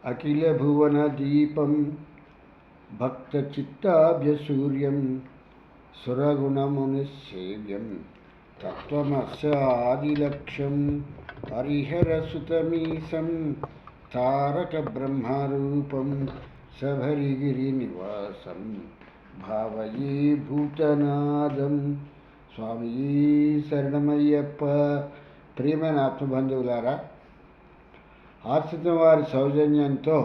అఖిలభువనదీపం భక్తచిత్తాభ్యసూర్యం సురగుణమునిసేవ్యం తత్వమస్యాదిలక్ష్యం హరిహరసుతమీశం తారకబ్రహ్మరూపం శబరిగిరినివాసం భావయే భూతనాదం. స్వామి శరణమయ్యప్ప. ప్రియమైన ఆత్మబంధువులారా, ఆశ్రితం వారి సౌజన్యంతో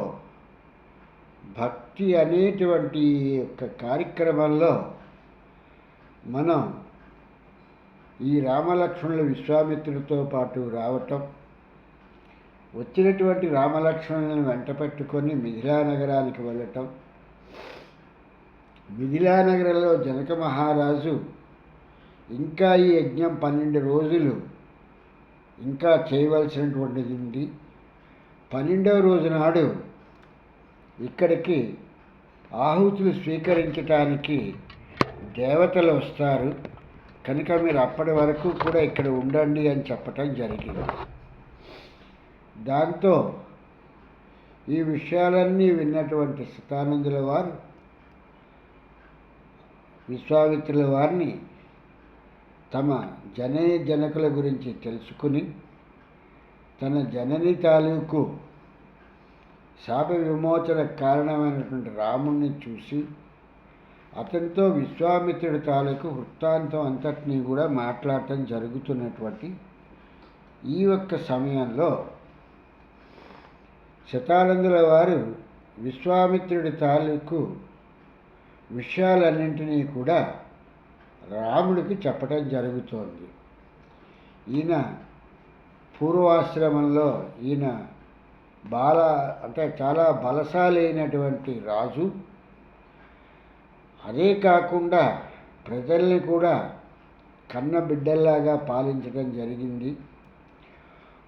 భక్తి అనేటువంటి యొక్క కార్యక్రమంలో మనం ఈ రామలక్ష్మణుల విశ్వామిత్రుడితో పాటు రావటం, వచ్చినటువంటి రామలక్ష్మణులను వెంట పెట్టుకొని మిథిలా నగరానికి వెళ్ళటం, మిథిలా నగరంలో జనక మహారాజు ఇంకా ఈ యజ్ఞం 12 రోజులు ఇంకా చేయవలసినటువంటిది ఉంది. 12వ రోజు నాడు ఇక్కడికి ఆహుతులు స్వీకరించటానికి దేవతలు వస్తారు కనుక మీరు అప్పటి వరకు కూడా ఇక్కడ ఉండండి అని చెప్పటం జరిగింది. దాంతో ఈ విషయాలన్నీ విన్నటువంటి శతానందుల వారు విశ్వామిత్రుల వారిని తమ జనకుల గురించి తెలుసుకుని తన జనని తాలూకు శాప విమోచన కారణమైనటువంటి రాముణ్ణి చూసి అతనితో విశ్వామిత్రుడి తాలూకు వృత్తాంతం అంతటినీ కూడా మాట్లాడటం జరుగుతున్నటువంటి ఈ ఒక్క సమయంలో శతానందుల వారు విశ్వామిత్రుడి తాలూకు విషయాలన్నింటినీ కూడా రాముడికి చెప్పటం జరుగుతోంది. ఈయన పూర్వాశ్రమంలో ఈయన చాలా బలశాలి అయినటువంటి రాజు. అదే కాకుండా ప్రజల్ని కూడా కన్న బిడ్డల్లాగా పాలించడం జరిగింది.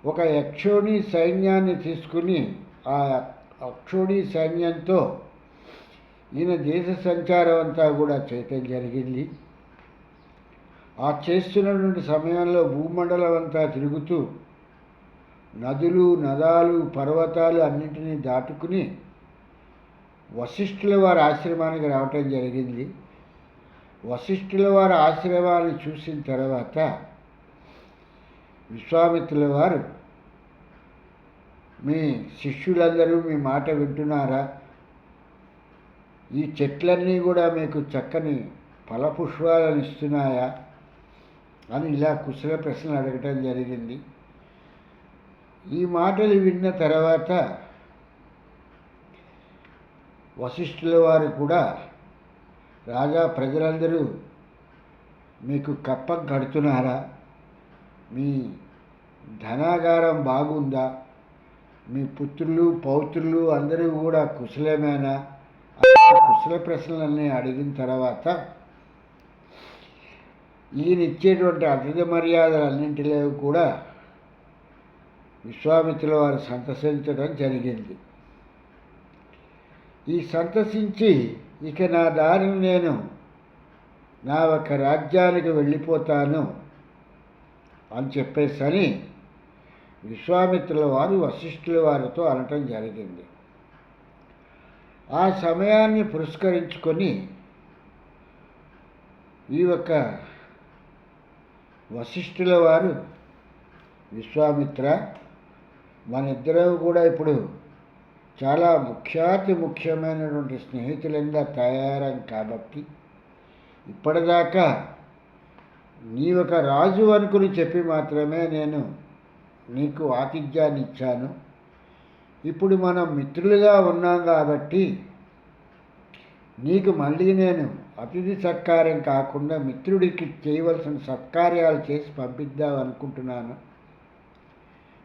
ఒక యక్షోణి సైన్యాన్ని తీసుకుని ఆ యక్షోణి సైన్యంతో ఈయన దేశ సంచారం అంతా కూడా చేయటం జరిగింది. ఆ చేస్తున్నటువంటి సమయంలో భూమండలం అంతా తిరుగుతూ నదులు, నదాలు, పర్వతాలు అన్నింటినీ దాటుకుని వశిష్ఠుల వారి ఆశ్రమానికి రావటం జరిగింది. వశిష్ఠుల వారి ఆశ్రమాన్ని చూసిన తర్వాత విశ్వామిత్రుల వారు, మీ శిష్యులందరూ మీ మాట వింటున్నారా? ఈ చెట్లన్నీ కూడా మీకు చక్కని ఫలపుష్పాలను ఇస్తున్నాయా అని ఇలా కుశల ప్రశ్నలు అడగటం జరిగింది. ఈ మాటలు విన్న తర్వాత వశిష్ఠుల వారు కూడా, రాజా, ప్రజలందరూ మీకు కప్పం కడుతున్నారా? మీ ధనాగారం బాగుందా? మీ పుత్రులు పౌత్రులు అందరూ కూడా కుశలమేనా? కుశల ప్రశ్నలన్నీ అడిగిన తర్వాత ఈయన ఇచ్చేటువంటి అతిథి మర్యాదలన్నింటిలో కూడా విశ్వామిత్రుల వారు సంతసించడం జరిగింది. ఈ సంతసించి ఇక నా దారిని నేను నా ఒక రాజ్యానికి వెళ్ళిపోతాను అని చెప్పేసని విశ్వామిత్రుల వారు వశిష్ఠుల వారితో అనటం జరిగింది. ఆ సమయాన్ని పురస్కరించుకొని ఈ యొక్క వశిష్ఠుల వారు, విశ్వామిత్ర, మన ఇద్దరం కూడా ఇప్పుడు చాలా ముఖ్యమైనటువంటి స్నేహితులంగా తయారం కాబట్టి ఇప్పటిదాకా నీ ఒక రాజు అనుకుని చెప్పి మాత్రమే నేను నీకు ఆతిథ్యాన్ని ఇచ్చాను. ఇప్పుడు మనం మిత్రులుగా ఉన్నాం కాబట్టి నీకు మళ్ళీ నేను అతిథి సత్కారం కాకుండా మిత్రుడికి చేయవలసిన సత్కార్యాలు చేసి పంపిద్దాం అనుకుంటున్నాను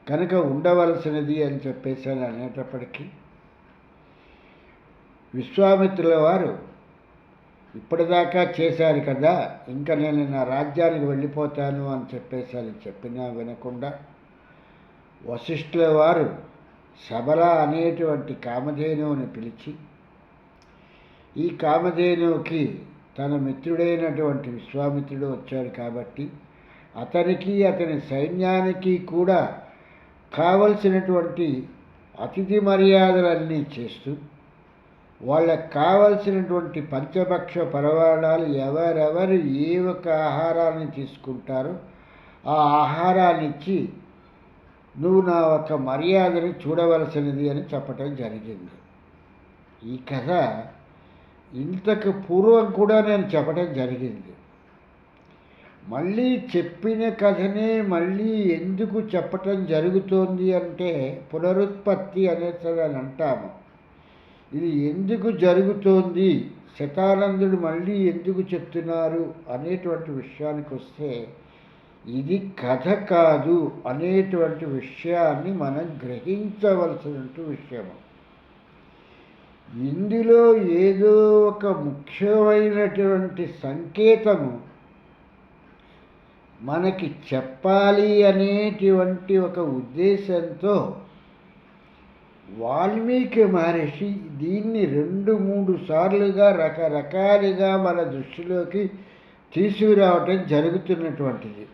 కనుక ఉండవలసినది అని చెప్పేసి అనేటప్పటికీ విశ్వామిత్రుల వారు, ఇప్పటిదాకా చేశారు కదా, ఇంకా నేను నా రాజ్యానికి వెళ్ళిపోతాను అని చెప్పేసి చెప్పినా వినకుండా వశిష్ఠుల వారు శబల అనేటువంటి కామధేనువుని పిలిచి, ఈ కామధేనువుకి తన మిత్రుడైనటువంటి విశ్వామిత్రుడు వచ్చాడు కాబట్టి అతనికి అతని సైన్యానికి కూడా కావలసినటువంటి అతిథి మర్యాదలన్నీ చేస్తూ వాళ్ళకు కావలసినటువంటి పంచభక్ష పరవాణాలు ఎవరెవరు ఏ ఒక్క ఆహారాన్ని తీసుకుంటారో ఆ ఆహారాన్ని ఇచ్చి నువ్వు నా ఒక మర్యాదని చూడవలసినది అని చెప్పటం జరిగింది. ఈ కథ ఇంతకు పూర్వం కూడా నేను చెప్పడం జరిగింది. మళ్ళీ చెప్పిన కథనే మళ్ళీ ఎందుకు చెప్పటం జరుగుతోంది అంటే పునరుత్పత్తి అనేసి అని అంటాము. ఇది ఎందుకు జరుగుతోంది, శతానందుడు మళ్ళీ ఎందుకు చెప్తున్నారు అనేటువంటి విషయానికి వస్తే ఇది కథ కాదు అనేటువంటి విషయాన్ని మనం గ్రహించవలసినటువంటి విషయము. ఇందులో ఏదో ఒక ముఖ్యమైనటువంటి సంకేతము మనకి చెప్పాలి అనేటువంటి ఒక ఉద్దేశంతో వాల్మీకి మహర్షి దీన్ని 2-3 సార్లుగా రకరకాలుగా మన దృష్టిలోకి తీసుకురావటం జరుగుతున్నటువంటిది.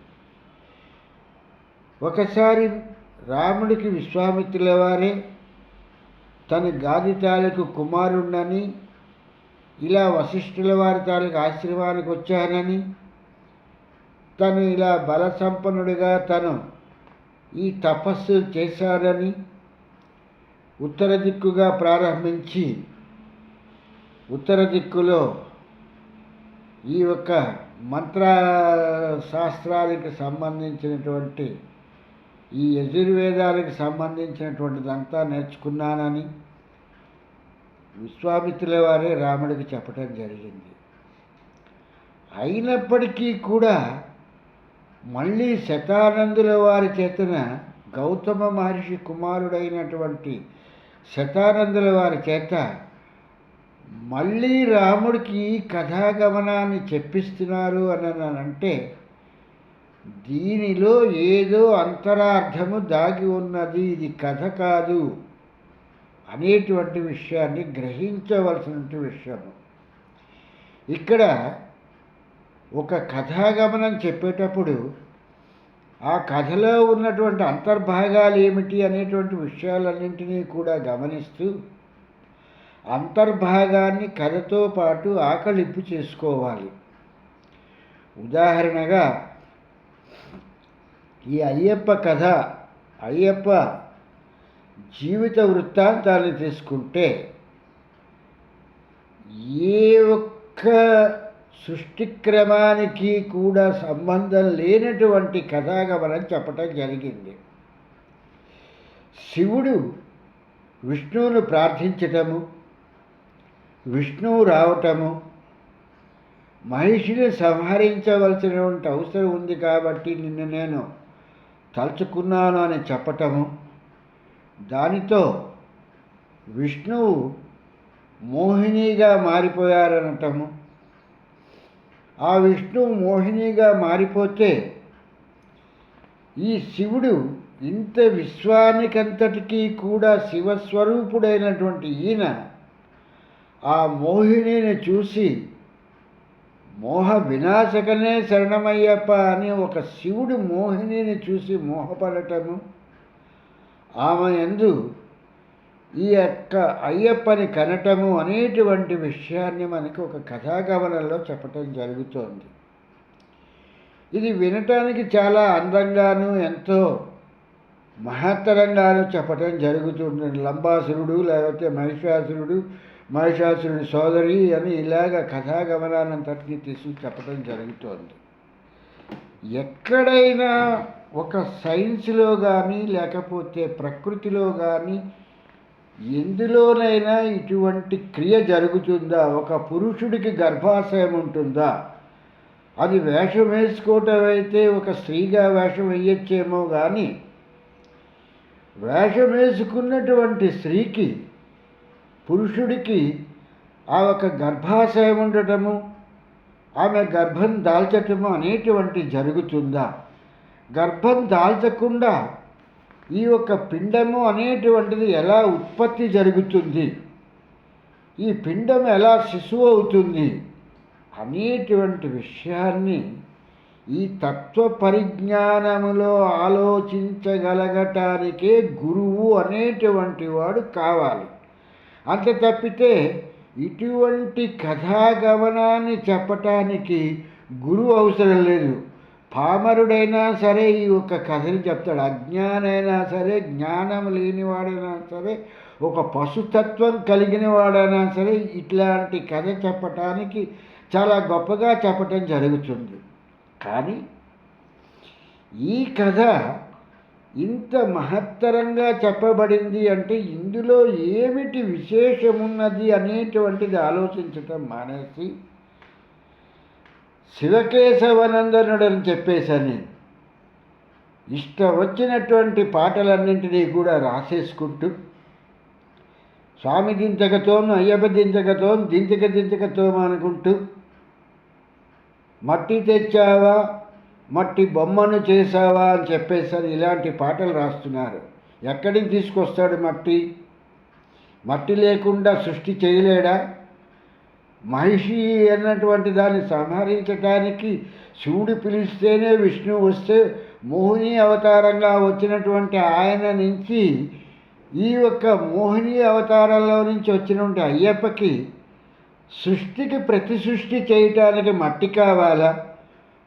ఒకసారి రాముడికి విశ్వామిత్రుల వారే తన గాది తాలూకు కుమారుణ్ణని, ఇలా వశిష్ఠుల వారి తాలూకు ఆశ్రమానికి వచ్చానని, తను ఇలా బలసంపన్నుడిగా తను ఈ తపస్సు చేశాడని, ఉత్తర దిక్కుగా ప్రారంభించి ఉత్తర దిక్కులో ఈ యొక్క మంత్రశాస్త్రానికి సంబంధించినటువంటి ఈ యజుర్వేదానికి సంబంధించినటువంటిదంతా నేర్చుకున్నానని విశ్వామిత్రుల వారే రాముడికి చెప్పడం జరిగింది. అయినప్పటికీ కూడా మళ్ళీ శతానందుల వారి చేతన గౌతమ మహర్షి కుమారుడైనటువంటి శతానందుల వారి చేత మళ్ళీ రాముడికి ఈ కథాగమనాన్ని చెప్పిస్తున్నారు అని అంటే దీనిలో ఏదో అంతరార్థము దాగి ఉన్నది, ఇది కథ కాదు అనేటువంటి విషయాన్ని గ్రహించవలసినటువంటి విషయము. ఇక్కడ ఒక కథాగమనం చెప్పేటప్పుడు ఆ కథలో ఉన్నటువంటి అంతర్భాగాలు ఏమిటి అనేటువంటి విషయాలన్నింటినీ కూడా గమనిస్తూ అంతర్భాగాన్ని కథతో పాటు ఆకలింపు చేసుకోవాలి. ఉదాహరణగా ఈ అయ్యప్ప కథ, అయ్యప్ప జీవిత వృత్తాంతాన్ని తీసుకుంటే ఏ ఒక్క సృష్టిక్రమానికి కూడా సంబంధం లేనటువంటి కథాగమనం చెప్పటం జరిగింది. శివుడు విష్ణువును ప్రార్థించటము, విష్ణువు రావటము, మహిషిని సంహరించవలసినటువంటి అవసరం ఉంది కాబట్టి నిన్ను నేను తలుచుకున్నాను అని చెప్పటము, దానితో విష్ణువు మోహినిగా మారిపోయారనటము, ఆ విష్ణువు మోహినిగా మారిపోతే ఈ శివుడు ఇంత విశ్వానికంతటికీ కూడా శివస్వరూపుడైనటువంటి ఈయన ఆ మోహినిని చూసి మోహ వినాశకనే శరణమయ్యప్ప అని ఒక శివుడు మోహినిని చూసి మోహపడటము, ఆమె యందు ఈ యొక్క అయ్యప్పని కనటము అనేటువంటి విషయాన్ని మనకు ఒక కథాగమనంలో చెప్పటం జరుగుతోంది. ఇది వినటానికి చాలా అందంగాను ఎంతో మహత్తరంగాను చెప్పటం జరుగుతుంది. లంబాసురుడు లేకపోతే మహిషాసురుడి సోదరి అని ఇలాగ కథాగమనాన్నంతటినీ తీసుకు చెప్పడం జరుగుతోంది. ఎక్కడైనా ఒక సైన్స్లో కానీ లేకపోతే ప్రకృతిలో కానీ ఎందులోనైనా ఇటువంటి క్రియ జరుగుతుందా? ఒక పురుషుడికి గర్భాశయం ఉంటుందా? అది వేషం వేసుకోవటం అయితే ఒక స్త్రీగా వేషం వేయచ్చేమో కానీ వేషం వేసుకున్నటువంటి స్త్రీకి, పురుషుడికి ఆ ఒక గర్భాశయం ఉండటము, ఆమె గర్భం దాల్చటము అనేటువంటి జరుగుతుందా? గర్భం దాల్చకుండా ఈ యొక్క పిండము అనేటువంటిది ఎలా ఉత్పత్తి జరుగుతుంది? ఈ పిండం ఎలా శిశువు అవుతుంది అనేటువంటి విషయాన్ని ఈ తత్వ పరిజ్ఞానములో ఆలోచించగలగటానికే గురువు అనేటువంటి వాడు కావాలి. అంత తప్పితే ఇటువంటి కథాగమనాన్ని చెప్పటానికి గురువు అవసరం లేదు. పామరుడైనా సరే ఈ ఒక కథని చెప్తాడు. అజ్ఞానైనా సరే, జ్ఞానం లేనివాడైనా సరే, ఒక పశుతత్వం కలిగిన వాడైనా సరే ఇట్లాంటి కథ చెప్పటానికి చాలా గొప్పగా చెప్పటం జరుగుతుంది. కానీ ఈ కథ ఇంత మహత్తరంగా చెప్పబడింది అంటే ఇందులో ఏమిటి విశేషమున్నది అనేటువంటిది ఆలోచించటం మానేసి శివకేశవనందనుడు అని చెప్పేసని ఇష్టం వచ్చినటువంటి పాటలన్నింటినీ కూడా రాసేసుకుంటూ స్వామి దించకతోం, అయ్యప్ప దించకతోం, దించకతోం అనుకుంటూ మట్టి తెచ్చావా, మట్టి బొమ్మను చేసావా అని చెప్పేసరి ఇలాంటి పాటలు రాస్తున్నారు. ఎక్కడికి తీసుకొస్తాడు మట్టి? మట్టి లేకుండా సృష్టి చేయలేడా? మహిషి అన్నటువంటి దాన్ని సంహరించడానికి శివుడు పిలిస్తేనే విష్ణువు వస్తే మోహిని అవతారంగా వచ్చినటువంటి ఆయన నుంచి ఈ యొక్క మోహిని అవతారంలో నుంచి వచ్చినటువంటి అయ్యప్పకి సృష్టికి ప్రతి సృష్టి చేయటానికి మట్టి కావాలా?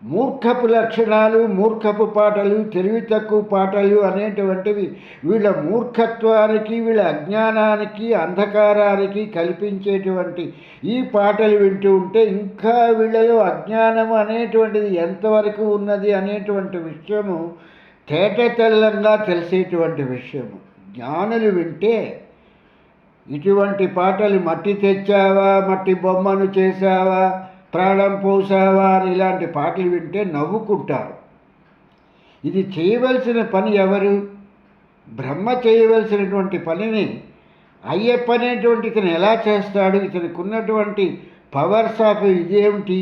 మూర్ఖపు లక్షణాలు, మూర్ఖపు పాటలు, తెలివి తక్కువ పాటలు అనేటువంటివి వీళ్ళ మూర్ఖత్వానికి, వీళ్ళ అజ్ఞానానికి, అంధకారానికి కల్పించేటువంటి ఈ పాటలు వింటూ ఉంటే ఇంకా వీళ్ళలో అజ్ఞానము అనేటువంటిది ఎంతవరకు ఉన్నది అనేటువంటి విషయము తేట తెల్లంగా తెలిసేటువంటి విషయము. జ్ఞానులు వింటే ఇటువంటి పాటలు మట్టి తెచ్చావా, మట్టి బొమ్మను చేశావా, ప్రాణం పోసావా అని ఇలాంటి పాటలు వింటే నవ్వుకుంటారు. ఇది చేయవలసిన పని ఎవరు? బ్రహ్మ చేయవలసినటువంటి పనిని అయ్యప్ప అనేటువంటి ఇతను ఎలా చేస్తాడు, ఇతనికి ఉన్నటువంటి పవర్స్ ఆఫ్ ఇదేమిటి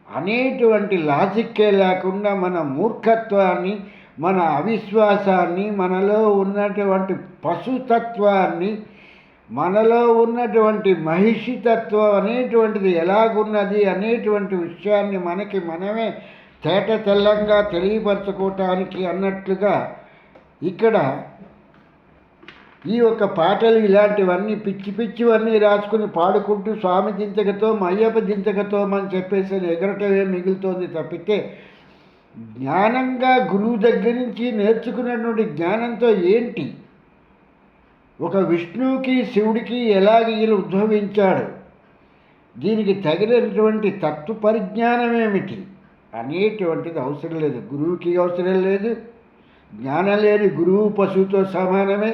అనేటువంటి లాజిక్కే లేకుండా మన మూర్ఖత్వాన్ని, మన అవిశ్వాసాన్ని, మనలో ఉన్నటువంటి పశుతత్వాన్ని, మనలో ఉన్నటువంటి మహిషితత్వం అనేటువంటిది ఎలాగున్నది అనేటువంటి విషయాన్ని మనకి మనమే తేట తెల్లంగా తెలియపరచుకోవటానికి అన్నట్లుగా ఇక్కడ ఈ యొక్క పాటలు ఇలాంటివన్నీ పిచ్చి పిచ్చివన్నీ రాసుకుని పాడుకుంటూ స్వామి దించకతో, అయ్యప్ప దించకతో అని చెప్పేసి ఎగరటమే మిగులుతోంది తప్పితే జ్ఞానంగా గురువు దగ్గర నుంచి నేర్చుకున్నటువంటి జ్ఞానంతో ఏంటి? ఒక విష్ణువుకి శివుడికి ఎలాగ ఈయన ఉద్భవించాడు, దీనికి తగినటువంటి తత్వ పరిజ్ఞానం ఏమిటి అనేటువంటిది అవసరం లేదు. గురువుకి అవసరం లేదు. జ్ఞానం లేని గురువు పశువుతో సమానమే.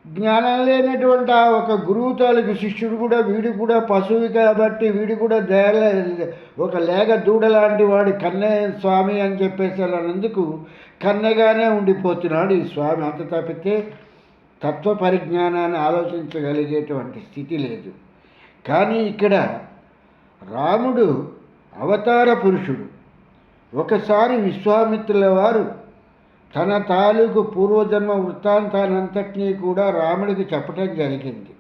జ్ఞానం లేనటువంటి ఆ ఒక గురువు తాలూకు శిష్యుడు కూడా, వీడు కూడా పశువు కాబట్టి వీడు కూడా ఒక లేగ దూడ లాంటి వాడు కన్నె స్వామి అని చెప్పేసి అన్నందుకు కన్నెగానే ఉండిపోతున్నాడు ఈ స్వామి. అంత తప్పితే తత్వ పరిజ్ఞానాన్ని ఆలోచించగలిగేటువంటి స్థితి లేదు. కానీ ఇక్కడ రాముడు అవతార పురుషుడు. ఒకసారి విశ్వామిత్రుల వారు తన తాలూకు పూర్వజన్మ వృత్తాంతానంతటినీ కూడా రాముడికి చెప్పటం జరిగింది.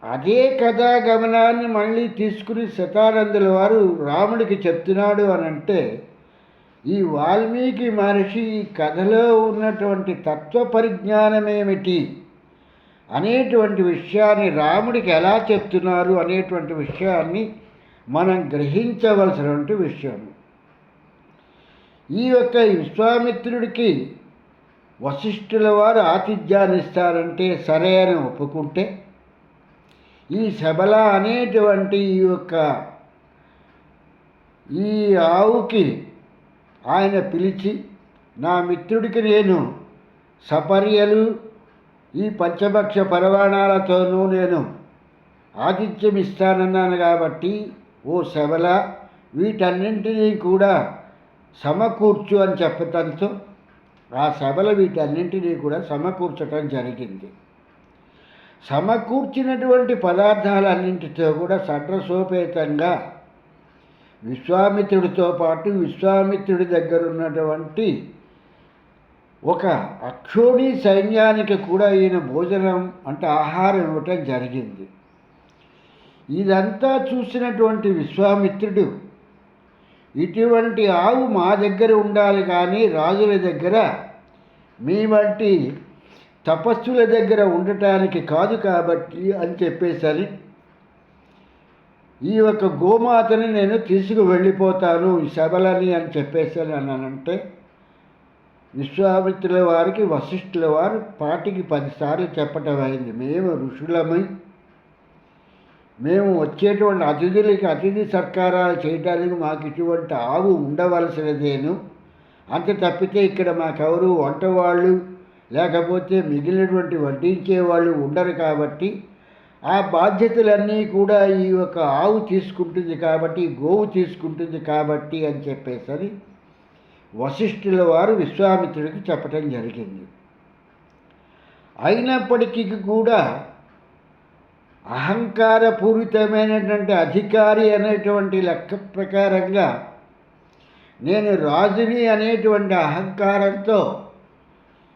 అదే కథా గమనాన్ని మళ్ళీ తీసుకుని శతానందుల వారు రాముడికి చెప్తున్నాడు అని అంటే ఈ వాల్మీకి మహర్షి ఈ కథలో ఉన్నటువంటి తత్వ పరిజ్ఞానమేమిటి అనేటువంటి విషయాన్ని రాముడికి ఎలా చెప్తున్నారు అనేటువంటి విషయాన్ని మనం గ్రహించవలసినటువంటి విషయం. ఈ యొక్క విశ్వామిత్రుడికి వశిష్ఠుల వారు ఆతిథ్యాన్ని ఇస్తారంటే సరే అని ఒప్పుకుంటే ఈ శబల అనేటువంటి ఈ ఆవుకి ఆయన పిలిచి నా మిత్రుడికి నేను సపర్యలు ఈ పంచభక్ష పరవాణాలతోనూ నేను ఆతిథ్యం ఇస్తానన్నాను కాబట్టి ఓ శబల వీటన్నింటినీ కూడా సమకూర్చు అని చెప్పటంతో ఆ శబల వీటన్నింటినీ కూడా సమకూర్చటం జరిగింది. సమకూర్చినటువంటి పదార్థాలన్నింటితో కూడా సడ్రసోపేతంగా విశ్వామిత్రుడితో పాటు విశ్వామిత్రుడి దగ్గర ఉన్నటువంటి ఒక అక్షోణి సైన్యానికి కూడా ఈయన భోజనం అంటే ఆహారం ఇవ్వటం జరిగింది. ఇదంతా చూసినటువంటి విశ్వామిత్రుడు ఇటువంటి ఆవు మా దగ్గర ఉండాలి కానీ రాజుల దగ్గర, మీ వంటి తపస్సుల దగ్గర ఉండటానికి కాదు కాబట్టి అని చెప్పేసరి ఈ యొక్క గోమాతని నేను తీసుకు వెళ్ళిపోతాను ఈ సభలని అని చెప్పేసాను అనంటే, విశ్వామిత్రుల వారికి వశిష్ఠుల వారు 10 సార్లు చెప్పటం అయింది. మేము ఋషులమై మేము వచ్చేటువంటి అతిథులకి అతిథి సత్కారాలు చేయడానికి మాకు ఇటువంటి ఆవు ఉండవలసినదేను. అంత తప్పితే ఇక్కడ మాకెవరు వంటవాళ్ళు లేకపోతే మిగిలినటువంటి వడ్డించేవాళ్ళు ఉండరు కాబట్టి ఆ బాధ్యతలన్నీ కూడా ఈ యొక్క ఆవు తీసుకుంటుంది కాబట్టి, గోవు తీసుకుంటుంది కాబట్టి అని చెప్పేసరి వశిష్ఠుల వారు విశ్వామిత్రుడికి చెప్పటం జరిగింది. అయినప్పటికీ కూడా అహంకారపూరితమైనటువంటి అధికారి అనేటువంటి లెక్క ప్రకారంగా నేను రాజుని అనేటువంటి అహంకారంతో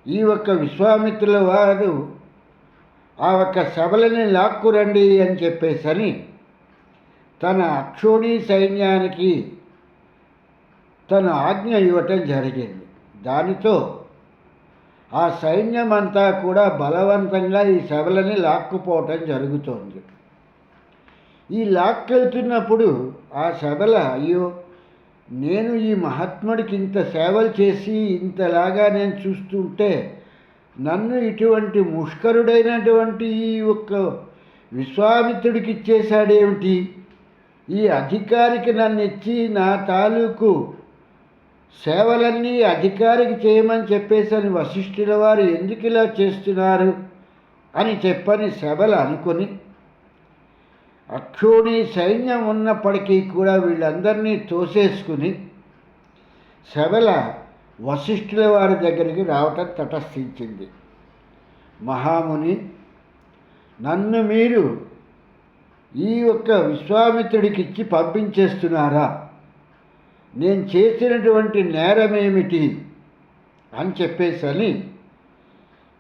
ఈ ఒక్క విశ్వామిత్రుల వారు ఆ ఒక్క సభలని లాక్కురండి అని చెప్పేసని తన అక్షోణి సైన్యానికి తన ఆజ్ఞ ఇవ్వటం జరిగింది. దానితో ఆ సైన్యం అంతా కూడా బలవంతంగా ఈ సభలని లాక్కుపోవటం జరుగుతోంది. ఈ లాక్కెళ్తున్నప్పుడు ఆ సభల అయ్యో నేను ఈ మహాత్ముడికి ఇంత సేవలు చేసి ఇంతలాగా నేను చూస్తుంటే నన్ను ఇటువంటి ముష్కరుడైనటువంటి ఈ ఒక్క విశ్వామిత్రుడికి ఇచ్చేశాడేమిటి, ఈ అధికారికి నన్ను ఇచ్చి నా తాలూకు సేవలన్నీ అధికారికి చేయమని చెప్పేసని వశిష్ఠుల వారు ఎందుకు ఇలా చేస్తున్నారు అని చెప్పని సభలు అనుకొని, అక్షోణి సైన్యం ఉన్నప్పటికీ కూడా వీళ్ళందరినీ తోసేసుకుని సభల వశిష్ఠుల వారి దగ్గరికి రావటం తటస్థించింది. మహాముని, నన్ను మీరు ఈ యొక్క విశ్వామిత్రుడికి ఇచ్చి పంపించేస్తున్నారా? నేను చేసినటువంటి నేరమేమిటి అని చెప్పేసని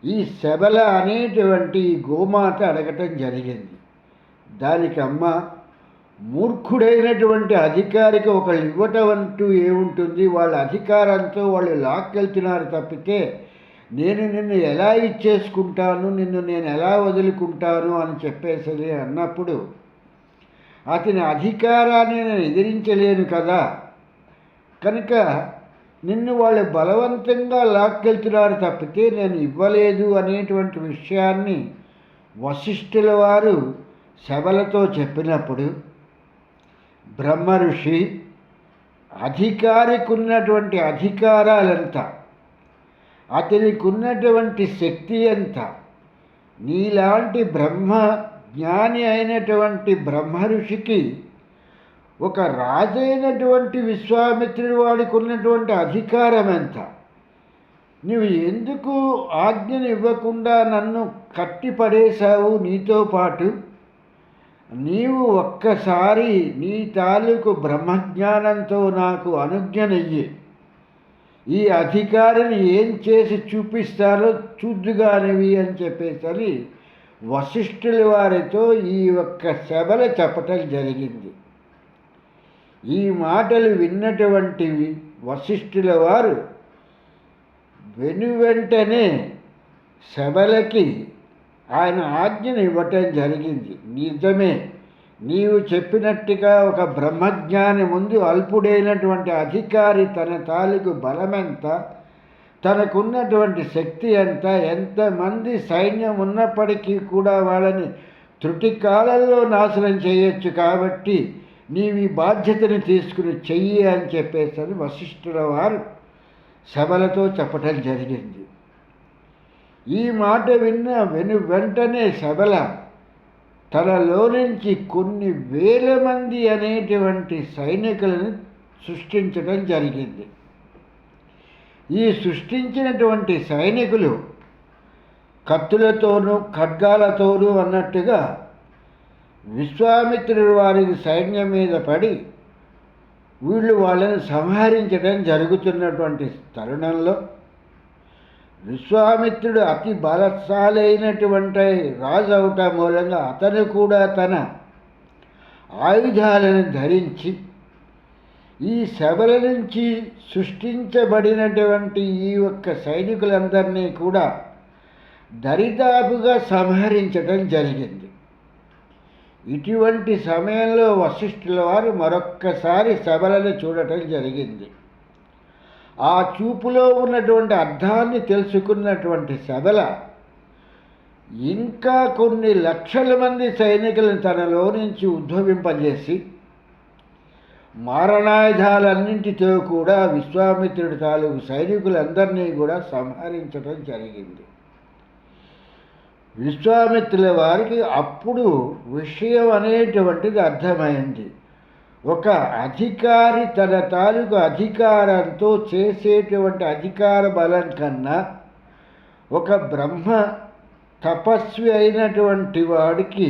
ఈ శబల అనేటువంటి గోమాత అడగటం జరిగింది. దానికి అమ్మ, మూర్ఖుడైనటువంటి అధికారికి ఒకళ్ళు ఇవ్వటం అంటూ ఏముంటుంది, వాళ్ళ అధికారంతో వాళ్ళు లాక్కెళ్తున్నారు తప్పితే నేను నిన్ను ఎలా ఇచ్చేసుకుంటాను, నిన్ను నేను ఎలా వదులుకుంటాను అని చెప్పేసి అన్నప్పుడు అతని అధికారాన్ని నేను ఎదిరించలేను కదా, కనుక నిన్ను వాళ్ళు బలవంతంగా లాక్కెళ్తున్నారు తప్పితే నేను ఇవ్వలేదు అనేటువంటి విషయాన్ని వశిష్ఠుల వారు సభలతో చెప్పినప్పుడు బ్రహ్మ ఋషి అధికారికి ఉన్నటువంటి అధికారాలంత, అతనికి ఉన్నటువంటి శక్తి ఎంత, నీలాంటి బ్రహ్మ జ్ఞాని అయినటువంటి బ్రహ్మ ఋషికి ఒక రాజైనటువంటి విశ్వామిత్రుడి వాడికి ఉన్నటువంటి అధికారం ఎంత, నువ్వు ఎందుకు ఆజ్ఞను ఇవ్వకుండా నన్ను కట్టిపడేశావు నీతో పాటు, నీవు ఒక్కసారి నీ తాలూకు బ్రహ్మజ్ఞానంతో నాకు అనుజ్ఞనయ్యి ఈ అధికారిని ఏం చేసి చూపిస్తారో చూద్దుగానివి అని చెప్పేసరి వశిష్ఠుల వారితో ఈ ఒక్క సభల చెప్పటం జరిగింది. ఈ మాటలు విన్నటువంటివి వశిష్ఠుల వారు వెనువెంటనే సభలకి ఆయన ఆజ్ఞను ఇవ్వటం జరిగింది. నిజమే, నీవు చెప్పినట్టుగా ఒక బ్రహ్మజ్ఞాని ముందు అల్పుడైనటువంటి అధికారి తన తాలూకు బలమెంత, తనకున్నటువంటి శక్తి ఎంత, ఎంతమంది సైన్యం ఉన్నప్పటికీ కూడా వాళ్ళని త్రుటి కాలంలో నాశనం చేయొచ్చు, కాబట్టి నీవు ఈ బాధ్యతను తీసుకుని చెయ్యి అని చెప్పేసి వశిష్ఠుల వారు సభలతో చెప్పటం జరిగింది. ఈ మాట విన్న వెంటనే సభల తనలో నుంచి కొన్ని వేల మంది అనేటువంటి సైనికులను సృష్టించడం జరిగింది. ఈ సృష్టించినటువంటి సైనికులు కత్తులతోనూ ఖడ్గాలతోనూ అన్నట్టుగా విశ్వామిత్రుడి వారి సైన్యం మీద పడి వీళ్ళు వాళ్ళని సంహరించడం జరుగుతున్నటువంటి తరుణంలో విశ్వామిత్రుడు అతి బలశాలైనటువంటి రాజు అవటం మూలంగా అతను కూడా తన ఆయుధాలను ధరించి ఈ సభల నుంచి సృష్టించబడినటువంటి ఈ ఒక్క సైనికులందరినీ కూడా దరిదాపుగా సంహరించడం జరిగింది. ఇటువంటి సమయంలో వశిష్ఠుల వారు మరొక్కసారి సభలను చూడటం జరిగింది. ఆ చూపులో ఉన్నటువంటి అర్థాన్ని తెలుసుకున్నటువంటి సభల ఇంకా కొన్ని లక్షల మంది సైనికులను తనలో నుంచి ఉద్భవింపజేసి మారణాయుధాలన్నింటితో కూడా విశ్వామిత్రుడి తాలూకు సైనికులందరినీ కూడా సంహరించడం జరిగింది. విశ్వామిత్రుల వారికి అప్పుడు విషయం అనేటువంటిది అర్థమైంది. ఒక అధికారి తన తాలూకు అధికారంతో చేసేటువంటి అధికార బలం కన్నా ఒక బ్రహ్మ తపస్వి అయినటువంటి వాడికి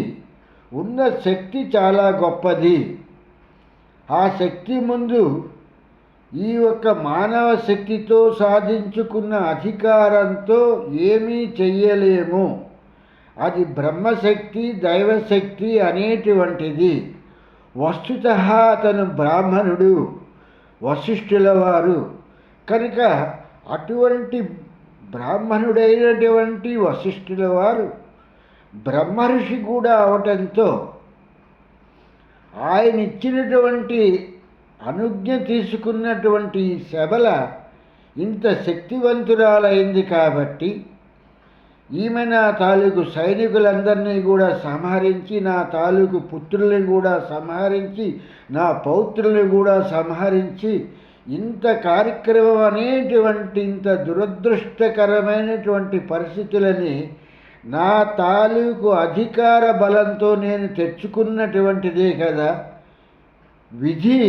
ఉన్న శక్తి చాలా గొప్పది. ఆ శక్తి ముందు ఈ యొక్క మానవ శక్తితో సాధించుకున్న అధికారంతో ఏమీ చెయ్యలేము. అది బ్రహ్మశక్తి, దైవశక్తి అనేటువంటిది. వస్తుతః అతను బ్రాహ్మణుడు, వశిష్ఠుల వారు కనుక అటువంటి బ్రాహ్మణుడైనటువంటి వశిష్ఠుల వారు బ్రహ్మర్షి కూడా అవటంతో ఆయన ఇచ్చినటువంటి అనుజ్ఞ తీసుకున్నటువంటి శబల ఇంత శక్తివంతురాలైంది కాబట్టి ఈమె నా తాలూకు సైనికులందరినీ కూడా సంహరించి, నా తాలూకు పుత్రుల్ని కూడా సంహరించి, నా పౌత్రుల్ని కూడా సంహరించి ఇంత కార్యక్రమం అనేటువంటి ఇంత దురదృష్టకరమైనటువంటి పరిస్థితులని నా తాలూకు అధికార బలంతో నేను తెచ్చుకున్నటువంటిదే కదా. విధి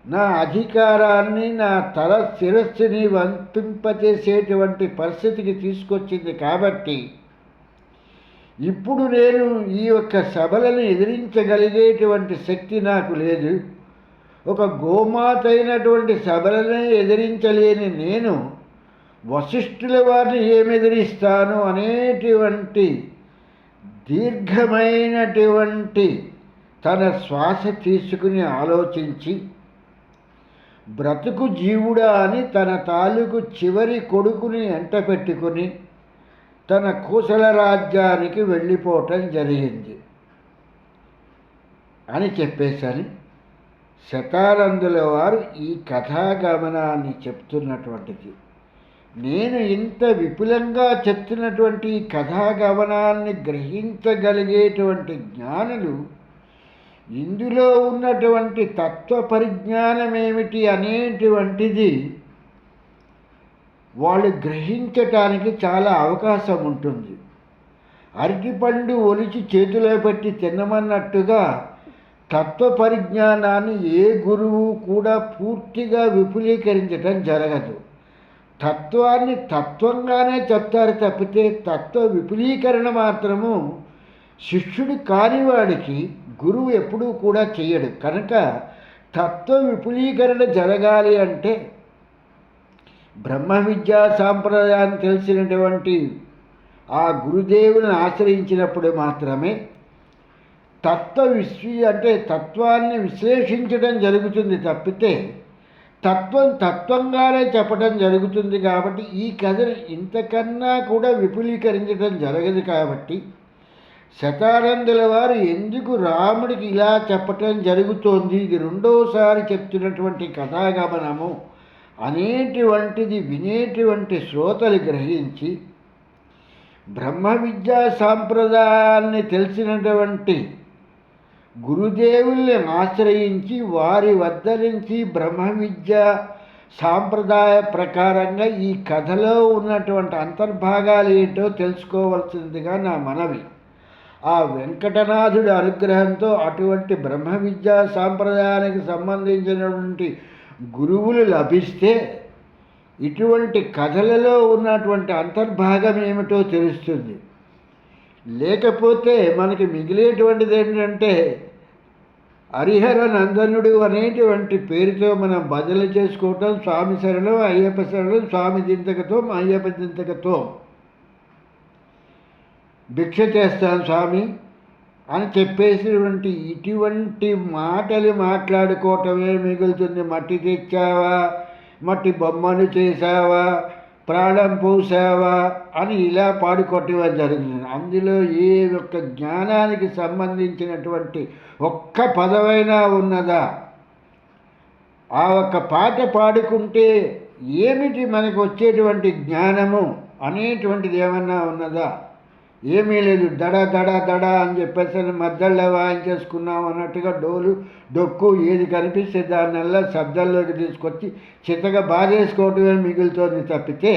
నా అధికారాన్ని, నా తల శిరస్సుని వంపింపచేసేటువంటి పరిస్థితికి తీసుకొచ్చింది కాబట్టి ఇప్పుడు నేను ఈ యొక్క సభలను ఎదిరించగలిగేటువంటి శక్తి నాకు లేదు. ఒక గోమాత అయినటువంటి సభలనే ఎదిరించలేని నేను వశిష్ఠుల వారిని ఏమి ఎదిరిస్తాను అనేటువంటి దీర్ఘమైనటువంటి తన శ్వాస తీసుకుని ఆలోచించి బ్రతుకు జీవుడా అని తన తాలూకు చివరి కొడుకుని ఎంట పెట్టుకుని తన కోసల రాజ్యానికి వెళ్ళిపోవటం జరిగింది అని చెప్పేసని శతానందుల వారు ఈ కథాగమనాన్ని చెప్తున్నటువంటిది. నేను ఇంత విపులంగా చెప్తున్నటువంటి ఈ కథాగమనాన్ని గ్రహించగలిగేటువంటి జ్ఞానులు ఇందులో ఉన్నటువంటి తత్వ పరిజ్ఞానం ఏమిటి అనేటువంటిది వాళ్ళు గ్రహించటానికి చాలా అవకాశం ఉంటుంది. అరటిపండు ఒలిచి చేతిలో పెట్టి తినమన్నట్టుగా తత్వ పరిజ్ఞానాన్ని ఏ గురువు కూడా పూర్తిగా విపులీకరించటం జరగదు. తత్వాన్ని తత్వంగానే చెప్తారు తప్పితే తత్వ విపులీకరణ మాత్రము శిష్యుడు కానివాడికి గురువు ఎప్పుడూ కూడా చెయ్యడు. కనుక తత్వ విపులీకరణ జరగాలి అంటే బ్రహ్మ విద్యా సాంప్రదాయాన్ని తెలిసినటువంటి ఆ గురుదేవుని ఆశ్రయించినప్పుడు మాత్రమే తత్వాన్ని విశ్లేషించడం జరుగుతుంది తప్పితే తత్వంగానే చెప్పడం జరుగుతుంది. కాబట్టి ఈ కథను ఇంతకన్నా కూడా విపులీకరించడం జరగదు. కాబట్టి శతానందుల వారు ఎందుకు రాముడికి ఇలా చెప్పటం జరుగుతోంది, ఇది రెండోసారి చెప్తున్నటువంటి కథాగమనము అనేటువంటిది వినేటువంటి శ్రోతలు గ్రహించి బ్రహ్మ విద్యా సాంప్రదాయాన్ని తెలిసినటువంటి గురుదేవుల్ని ఆశ్రయించి వారి వద్ద నుంచి బ్రహ్మ విద్యా సాంప్రదాయ ప్రకారంగా ఈ కథలో ఉన్నటువంటి అంతర్భాగాలు ఏంటో తెలుసుకోవాల్సిందిగా నా మనవి. ఆ వెంకటనాథుడి అనుగ్రహంతో అటువంటి బ్రహ్మ విద్యా సాంప్రదాయానికి సంబంధించినటువంటి గురువులు లభిస్తే ఇటువంటి కథలలో ఉన్నటువంటి అంతర్భాగం ఏమిటో తెలుస్తుంది. లేకపోతే మనకి మిగిలేటువంటిది ఏంటంటే హరిహర నందనుడు అనేటువంటి పేరుతో మనం భజనలు చేసుకోవటం, స్వామి శరణం, అయ్యప్ప శరణం, స్వామి దింతకతో, అయ్యప్ప దింతకతో భిక్ష చేస్తాను స్వామి, అని చెప్పేసినటువంటి ఇటువంటి మాటలు మాట్లాడుకోవటమే మిగులుతుంది. మట్టి తెచ్చావా, మట్టి బొమ్మను చేసావా, ప్రాణం పోసావా అని ఇలా పాడుకోవటం జరుగుతుంది. అందులో ఏ ఒక్క జ్ఞానానికి సంబంధించినటువంటి ఒక్క పదమైనా ఉన్నదా? ఆ ఒక్క పాట పాడుకుంటే ఏమిటి మనకు వచ్చేటువంటి జ్ఞానము అనేటువంటిది ఏమన్నా ఉన్నదా? ఏమీ లేదు. దడ దడ దడ అని చెప్పేసి మద్దళ్ళ వాయించేసుకున్నాం అన్నట్టుగా డోలు డొక్కు ఏది కనిపిస్తే దాన్నల్లా శబ్దాల్లోకి తీసుకొచ్చి చిత్తగా బాధేసుకోవటమే మిగులుతోంది తప్పితే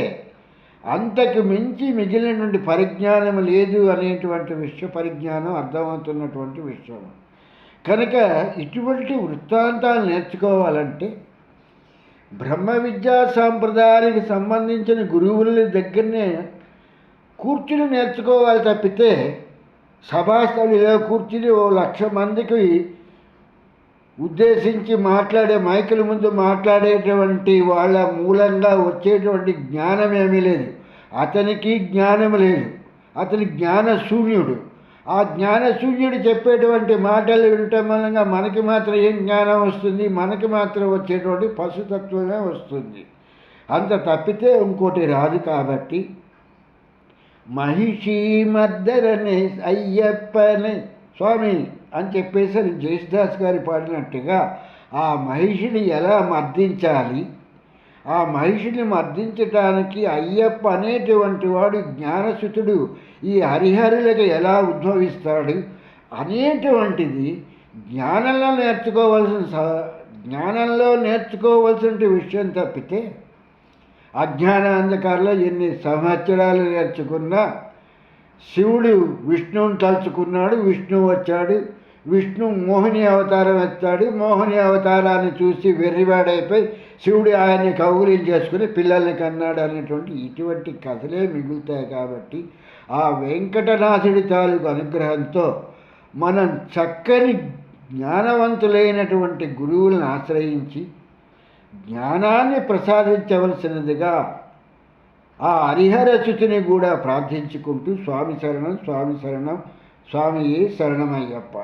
అంతకు మించి మిగిలినటువంటి పరిజ్ఞానం లేదు అనేటువంటి పరిజ్ఞానం అర్థమవుతున్నటువంటి విషయం. కనుక ఇటువంటి వృత్తాంతాలు నేర్చుకోవాలంటే బ్రహ్మ విద్యా సాంప్రదాయానికి సంబంధించిన గురువుల దగ్గరనే కూర్చుని నేర్చుకోవాలి తప్పితే సభాస్థలిలో కూర్చుని 1,00,000 మందికి ఉద్దేశించి మాట్లాడే మైకుల ముందు మాట్లాడేటువంటి వాళ్ళ మూలంగా వచ్చేటువంటి జ్ఞానం ఏమీ లేదు. అతనికి జ్ఞానం లేదు, అతని జ్ఞానశూన్యుడు. ఆ జ్ఞానశూన్యుడు చెప్పేటువంటి మాటలు వినటం మూలంగా మనకి మాత్రం ఏం జ్ఞానం వస్తుంది? మనకి మాత్రం వచ్చేటువంటి పశుతత్వమే వస్తుంది. అంత తప్పితే ఇంకోటి రాదు. కాబట్టి మహిషి మర్దరనే అయ్యప్పనే స్వామి అని చెప్పేసి జేసుదాస్ గారు పాడినట్టుగా ఆ మహిషిని ఎలా మర్దించాలి, ఆ మహిషిని మర్దించటానికి అయ్యప్ప అనేటువంటి వాడు జ్ఞానసుతుడు ఈ హరిహరులకు ఎలా ఉద్భవిస్తాడు అనేటువంటిది జ్ఞానంలో నేర్చుకోవాల్సిన విషయం తప్పితే అజ్ఞాన అంధకారంలో ఎన్ని సంవత్సరాలు నేర్చుకున్నా శివుడు విష్ణువుని తలుచుకున్నాడు, విష్ణువు వచ్చాడు, విష్ణు మోహిని అవతారం ఎత్తాడు, మోహిని అవతారాన్ని చూసి వెర్రివాడైపోయి శివుడు ఆయన్ని కౌగులించేసుకుని పిల్లల్ని కన్నాడు అనేటువంటి ఇటువంటి కథలే మిగులుతాయి. కాబట్టి ఆ వెంకటనాథుడి తాలూకు అనుగ్రహంతో మనం చక్కని జ్ఞానవంతులైనటువంటి గురువులను ఆశ్రయించి జ్ఞానాన్ని ప్రసాదించవలసినదిగా ఆ హరిహరసుతిని కూడా ప్రార్థించుకుంటూ స్వామి శరణం, స్వామి శరణం, స్వామియే శరణమయ్యప్ప.